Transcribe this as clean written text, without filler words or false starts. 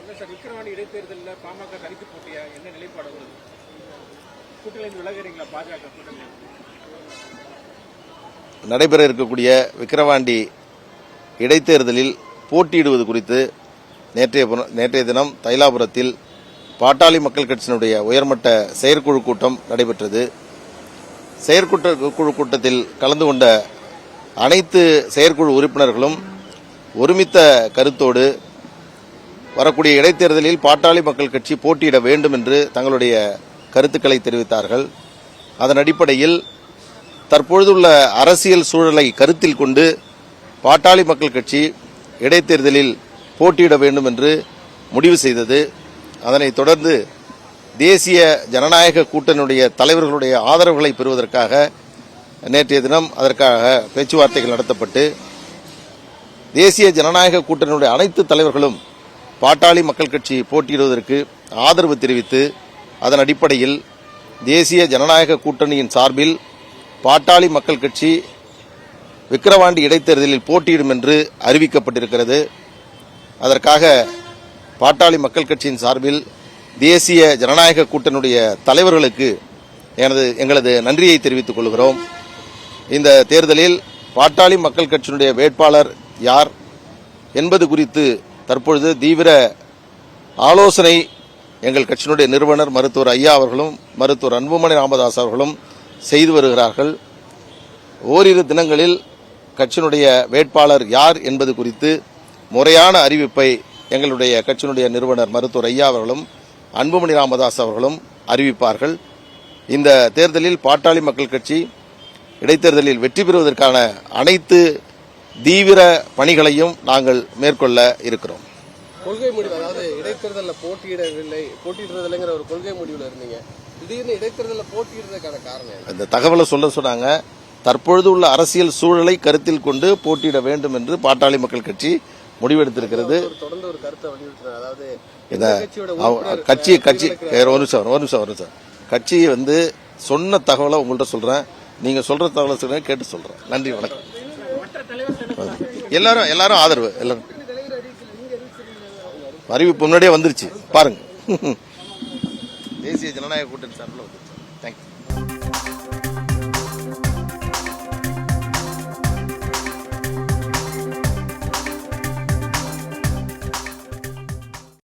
விக்கிரவாண்டி இடைத்தேர்தலில் பாமக கருத்து போட்டியா என்ன நிலைப்பாடு கூட்டணியிலிருந்து விலகுறீங்களா? பாஜக கூட்டணி நடைபெற இருக்கக்கூடிய விக்கிரவாண்டி இடைத்தேர்தலில் போட்டியிடுவது குறித்து நேற்றைய தினம் தைலாபுரத்தில் பாட்டாளி மக்கள் கட்சியினுடைய உயர்மட்ட செயற்குழு கூட்டம் நடைபெற்றது. செயற்குழு கூட்டத்தில் கலந்து கொண்ட அனைத்து செயற்குழு உறுப்பினர்களும் ஒருமித்த கருத்தோடு வரக்கூடிய இடைத்தேர்தலில் பாட்டாளி மக்கள் கட்சி போட்டியிட வேண்டும் என்று தங்களுடைய கருத்துக்களை தெரிவித்தார்கள். அதன் அடிப்படையில் தற்பொழுதுள்ள அரசியல் சூழலை கருத்தில் கொண்டு பாட்டாளி மக்கள் கட்சி இடைத்தேர்தலில் போட்டியிட வேண்டும் என்று முடிவு செய்தது. அதனைத் தொடர்ந்து தேசிய ஜனநாயக கூட்டணியுடைய தலைவர்களுடைய ஆதரவுகளை பெறுவதற்காக நேற்றைய தினம் அதற்காக பேச்சுவார்த்தைகள் நடத்தப்பட்டு தேசிய ஜனநாயக கூட்டணியுடைய அனைத்து தலைவர்களும் பாட்டாளி மக்கள் கட்சி போட்டியிடுவதற்கு ஆதரவு தெரிவித்து அதன் அடிப்படையில் தேசிய ஜனநாயக கூட்டணியின் சார்பில் பாட்டாளி மக்கள் கட்சி விக்கிரவாண்டி இடைத்தேர்தலில் போட்டியிடும் என்று அறிவிக்கப்பட்டிருக்கிறது. அதற்காக பாட்டாளி மக்கள் கட்சியின் சார்பில் தேசிய ஜனநாயக கூட்டணியுடைய தலைவர்களுக்கு எங்களது நன்றியை தெரிவித்துக் கொள்கிறோம். இந்த தேர்தலில் பாட்டாளி மக்கள் கட்சியினுடைய வேட்பாளர் யார் என்பது குறித்து தற்பொழுது தீவிர ஆலோசனை எங்கள் கட்சியினுடைய நிறுவனர் மருத்துவர் ஐயா அவர்களும் மருத்துவர் அன்புமணி ராமதாஸ் அவர்களும் செய்து வருகிறார்கள். ஓரிரு தினங்களில் கட்சியினுடைய வேட்பாளர் யார் என்பது குறித்து முறையான அறிவிப்பை எங்களுடைய கட்சியினுடைய நிறுவனர் மருத்துவர் ஐயா அவர்களும் அன்புமணி ராமதாஸ் அவர்களும் அறிவிப்பார்கள். இந்த தேர்தலில் பாட்டாளி மக்கள் கட்சி இடைத்தேர்தலில் வெற்றி பெறுவதற்கான அனைத்து தீவிர பணிகளையும் நாங்கள் மேற்கொள்ள இருக்கிறோம். கொள்கை முடிவு, அதாவது இடைத்தேர்தலில் போட்டியிடுறதில்லைங்கிற ஒரு கொள்கை முடிவில் இருந்தீங்க, திடீர்னு இடைத்தேர்தலில் போட்டியிடுறதுக்கான காரணம்? இந்த தகவலை சொன்னாங்க. தற்பொழுது உள்ள அரசியல் சூழலை கருத்தில் கொண்டு போட்டியிட வேண்டும் என்று பாட்டாளி மக்கள் கட்சி முடிவெடுத்திருக்கிறது. தொடர்ந்து ஒரு கருத்தை வலியுறுத்தினார். அதாவது கட்சி சொன்ன தகவலை உங்கள்கிட்ட சொல்றேன், நீங்க சொல்ற தகவலை கேட்டு சொல்றேன். நன்றி, வணக்கம். எல்லாரும் ஆதரவு, எல்லாரும் அறிவிப்பு முன்னாடியே வந்துருச்சு பாருங்க. தேசிய ஜனநாயக கூட்டணி சார்பில் வந்துருச்சு. தேங்க்யூ.